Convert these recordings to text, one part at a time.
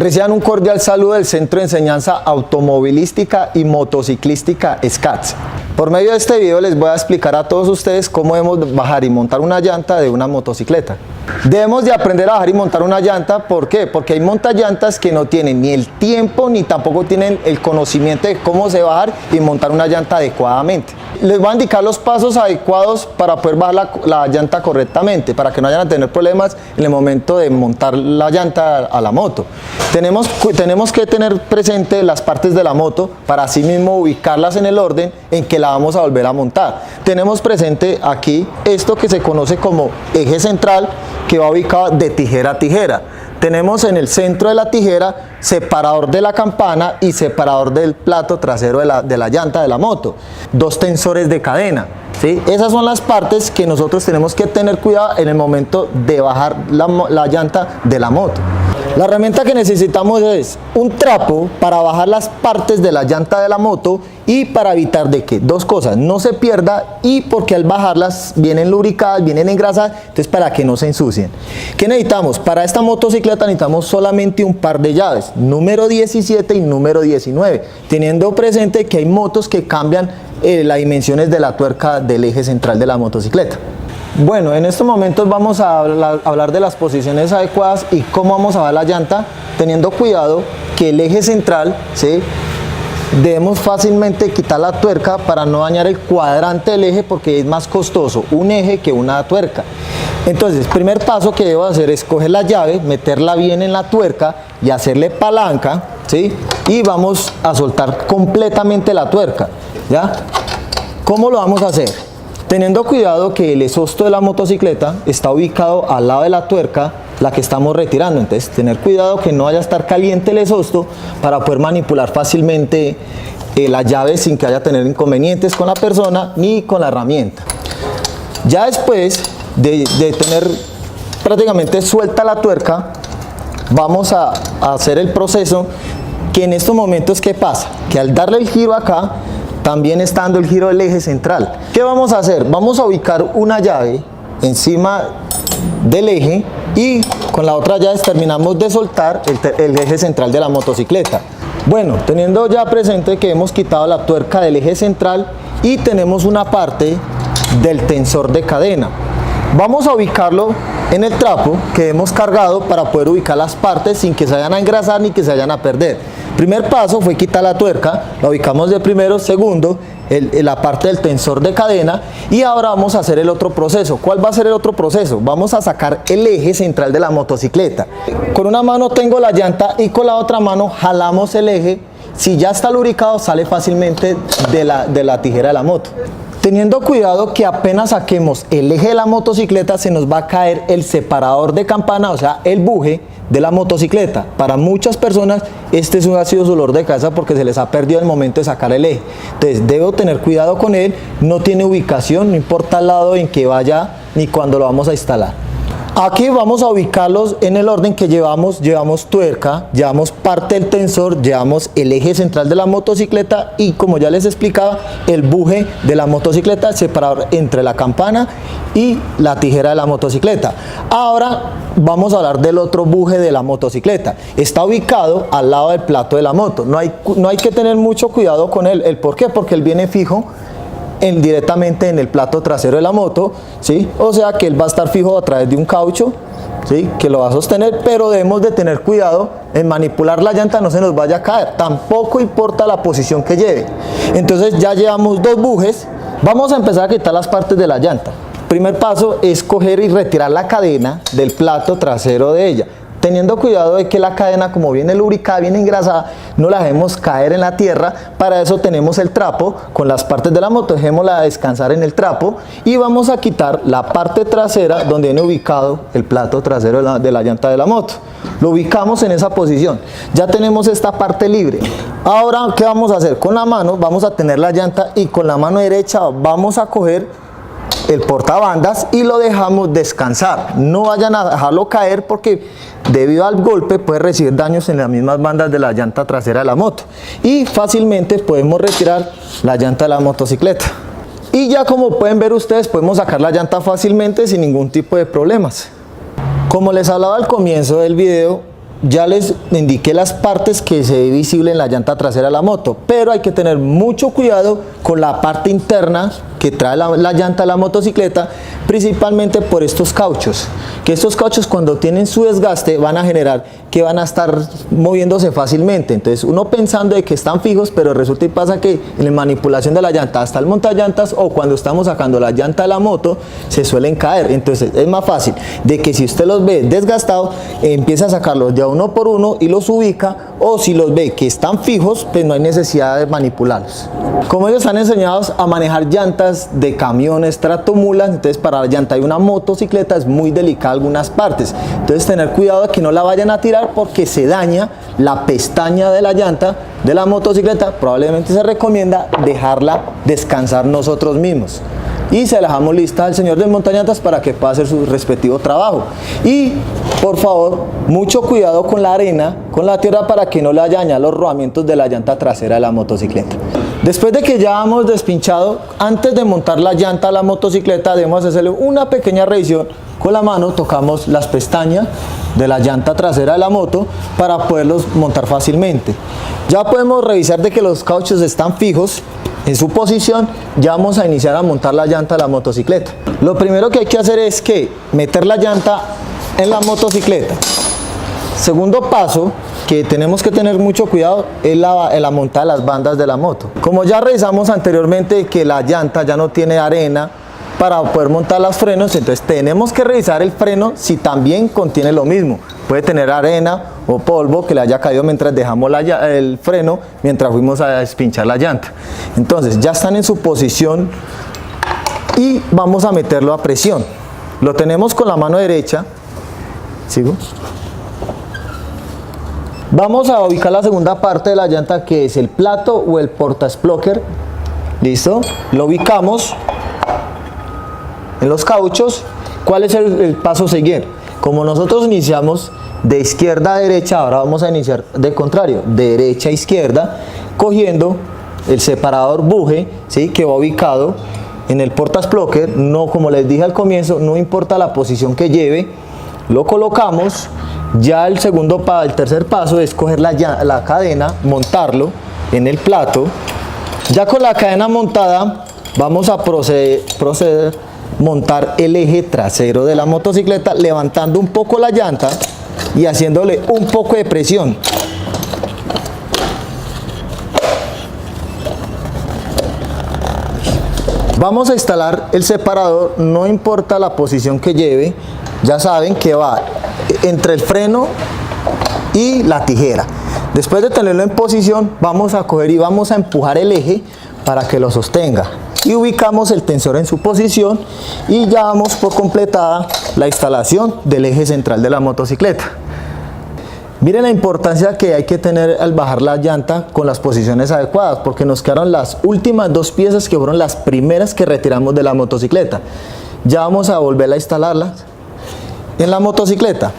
Reciban un cordial saludo del Centro de Enseñanza Automovilística y Motociclística SCATS. Por medio de este video les voy a explicar a todos ustedes cómo debemos bajar y montar una llanta de una motocicleta. Debemos de aprender a bajar y montar una llanta, ¿por qué? Porque hay montallantas que no tienen ni el tiempo ni tampoco tienen el conocimiento de cómo se bajar y montar una llanta adecuadamente. Les voy a indicar los pasos adecuados para poder bajar la llanta correctamente, para que no vayan a tener problemas en el momento de montar la llanta a la moto. Tenemos que tener presente las partes de la moto para así mismo ubicarlas en el orden en que la vamos a volver a montar. Tenemos presente aquí esto que se conoce como eje central, que va ubicado de tijera a tijera. Tenemos en el centro de la tijera separador de la campana y separador del plato trasero de la llanta de la moto. Dos tensores de cadena, ¿sí? Esas son las partes que nosotros tenemos que tener cuidado en el momento de bajar la llanta de la moto. La herramienta que necesitamos es un trapo para bajar las partes de la llanta de la moto y para evitar de que dos cosas, no se pierda y porque al bajarlas vienen lubricadas, vienen engrasadas, entonces para que no se ensucien. ¿Qué necesitamos? Para esta motocicleta necesitamos solamente un par de llaves, número 17 y número 19, teniendo presente que hay motos que cambian las dimensiones de la tuerca del eje central de la motocicleta. Bueno, en estos momentos vamos a hablar de las posiciones adecuadas y cómo vamos a bajar la llanta, teniendo cuidado que el eje central, ¿sí?, debemos fácilmente quitar la tuerca para no dañar el cuadrante del eje, porque es más costoso un eje que una tuerca. Entonces, primer paso que debo hacer es coger la llave, meterla bien en la tuerca y hacerle palanca, ¿sí?, y vamos a soltar completamente la tuerca, ¿ya? ¿Cómo lo vamos a hacer? Teniendo cuidado que el exhausto de la motocicleta está ubicado al lado de la tuerca, la que estamos retirando. Entonces, tener cuidado que no vaya a estar caliente el exhausto para poder manipular fácilmente la llave sin que haya a tener inconvenientes con la persona ni con la herramienta. Ya después de tener prácticamente suelta la tuerca, vamos a hacer el proceso que en estos momentos, ¿qué pasa? Que al darle el giro acá, también está dando el giro del eje central. ¿Qué vamos a hacer? Vamos a ubicar una llave encima del eje y con la otra llave terminamos de soltar el eje central de la motocicleta. Bueno, teniendo ya presente que hemos quitado la tuerca del eje central y tenemos una parte del tensor de cadena, vamos a ubicarlo en el trapo que hemos cargado para poder ubicar las partes sin que se vayan a engrasar ni que se vayan a perder. Primer paso fue quitar la tuerca, la ubicamos de primero. Segundo, la parte del tensor de cadena, y ahora vamos a hacer el otro proceso. ¿Cuál va a ser el otro proceso? Vamos a sacar el eje central de la motocicleta. Con una mano tengo la llanta y con la otra mano jalamos el eje. Si ya está lubricado, sale fácilmente de la tijera de la moto. Teniendo cuidado que apenas saquemos el eje de la motocicleta se nos va a caer el separador de campana, o sea, el buje de la motocicleta. Para muchas personas este ha sido su dolor de cabeza porque se les ha perdido el momento de sacar el eje. Entonces debo tener cuidado con él, no tiene ubicación, no importa el lado en que vaya ni cuándo lo vamos a instalar. Aquí vamos a ubicarlos en el orden que llevamos tuerca, llevamos parte del tensor, llevamos el eje central de la motocicleta y, como ya les explicaba, el buje de la motocicleta, el separador entre la campana y la tijera de la motocicleta. Ahora vamos a hablar del otro buje de la motocicleta. Está ubicado al lado del plato de la moto. No hay que tener mucho cuidado con él. ¿El por qué? Porque él viene fijo directamente en el plato trasero de la moto, ¿sí? O sea que él va a estar fijo a través de un caucho, ¿sí?, que lo va a sostener, pero debemos de tener cuidado en manipular la llanta, no se nos vaya a caer, tampoco importa la posición que lleve. Entonces ya llevamos dos bujes, vamos a empezar a quitar las partes de la llanta. Primer paso es coger y retirar la cadena del plato trasero de ella, teniendo cuidado de que la cadena, como viene lubricada, viene engrasada, no la dejemos caer en la tierra. Para eso tenemos el trapo con las partes de la moto, dejémosla descansar en el trapo y vamos a quitar la parte trasera donde viene ubicado el plato trasero de la llanta de la moto. Lo ubicamos en esa posición, ya tenemos esta parte libre. Ahora, ¿qué vamos a hacer? Con la mano vamos a tener la llanta y con la mano derecha vamos a coger el portabandas y lo dejamos descansar. No vayan a dejarlo caer porque debido al golpe puede recibir daños en las mismas bandas de la llanta trasera de la moto y fácilmente podemos retirar la llanta de la motocicleta. Y ya, como pueden ver ustedes, podemos sacar la llanta fácilmente sin ningún tipo de problemas. Como les hablaba al comienzo del video, ya les indiqué las partes que se ve visible en la llanta trasera de la moto, pero hay que tener mucho cuidado con la parte interna que trae la llanta de la motocicleta, principalmente por estos cauchos, que estos cauchos cuando tienen su desgaste van a generar que van a estar moviéndose fácilmente. Entonces uno pensando de que están fijos, pero resulta y pasa que en la manipulación de la llanta hasta el montallantas o cuando estamos sacando la llanta de la moto se suelen caer. Entonces es más fácil de que si usted los ve desgastados, empieza a sacarlos de uno por uno y los ubica, o si los ve que están fijos, pues no hay necesidad de manipularlos. Como ellos están enseñados a manejar llantas de camiones, tractomulas, entonces para la llanta de una motocicleta es muy delicada algunas partes, entonces tener cuidado de que no la vayan a tirar porque se daña la pestaña de la llanta de la motocicleta. Probablemente se recomienda dejarla descansar nosotros mismos y se la dejamos lista al señor del montallantas para que pueda hacer su respectivo trabajo. Y por favor, mucho cuidado con la arena, con la tierra, para que no le haya dañado los rodamientos de la llanta trasera de la motocicleta. Después de que ya hemos despinchado, antes de montar la llanta a la motocicleta debemos hacerle una pequeña revisión. Con la mano tocamos las pestañas de la llanta trasera de la moto para poderlos montar fácilmente. Ya podemos revisar de que los cauchos están fijos en su posición. Ya vamos a iniciar a montar la llanta de la motocicleta. Lo primero que hay que hacer es que meter la llanta en la motocicleta. Segundo paso que tenemos que tener mucho cuidado es la montada de las bandas de la moto. Como ya revisamos anteriormente que la llanta ya no tiene arena para poder montar los frenos, entonces tenemos que revisar el freno si también contiene lo mismo. Puede tener arena o polvo que le haya caído mientras dejamos el freno, mientras fuimos a despinchar la llanta. Entonces ya están en su posición y vamos a meterlo a presión. Lo tenemos con la mano derecha. ¿Sigo? Vamos a ubicar la segunda parte de la llanta, que es el plato o el portasplocker. ¿Listo? Lo ubicamos en los cauchos. ¿Cuál es el paso siguiente? Como nosotros iniciamos de izquierda a derecha, ahora vamos a iniciar de contrario, de derecha a izquierda, cogiendo el separador buje, ¿sí?, que va ubicado en el portasplocker. No, como les dije al comienzo, no importa la posición que lleve, lo colocamos. Ya el tercer paso es coger la cadena, montarlo en el plato. Ya con la cadena montada vamos a proceder montar el eje trasero de la motocicleta, levantando un poco la llanta y haciéndole un poco de presión. Vamos a instalar el separador, no importa la posición que lleve, ya saben que va entre el freno y la tijera. Después de tenerlo en posición, vamos a coger y vamos a empujar el eje para que lo sostenga. Y ubicamos el tensor en su posición y ya vamos por completada la instalación del eje central de la motocicleta. Miren la importancia que hay que tener al bajar la llanta con las posiciones adecuadas, porque nos quedaron las últimas dos piezas que fueron las primeras que retiramos de la motocicleta. Ya vamos a volver a instalarlas en la motocicleta.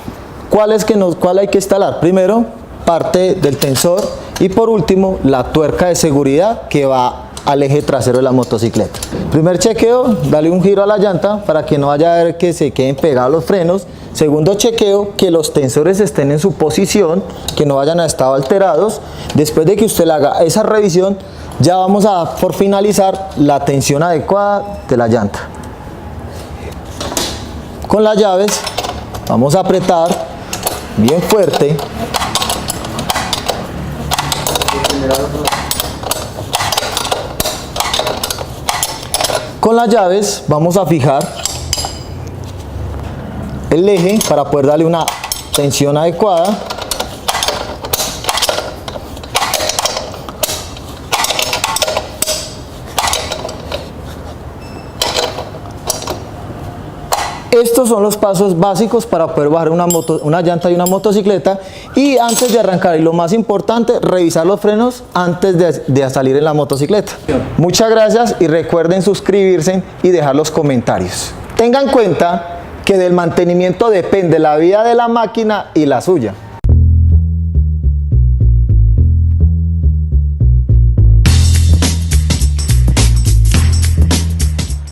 ¿Cuál hay que instalar? Primero, parte del tensor y por último la tuerca de seguridad que va al eje trasero de la motocicleta. Primer chequeo, dale un giro a la llanta para que no vaya a ver que se queden pegados los frenos. Segundo chequeo, que los tensores estén en su posición, que no vayan a estar alterados. Después de que usted le haga esa revisión, ya vamos a por finalizar la tensión adecuada de la llanta. Con las llaves vamos a apretar bien fuerte. Con las llaves vamos a fijar el eje para poder darle una tensión adecuada. Estos son los pasos básicos para poder bajar una llanta y una motocicleta. Y antes de arrancar, y lo más importante, revisar los frenos antes de salir en la motocicleta. Muchas gracias y recuerden suscribirse y dejar los comentarios. Tengan en cuenta que del mantenimiento depende la vida de la máquina y la suya.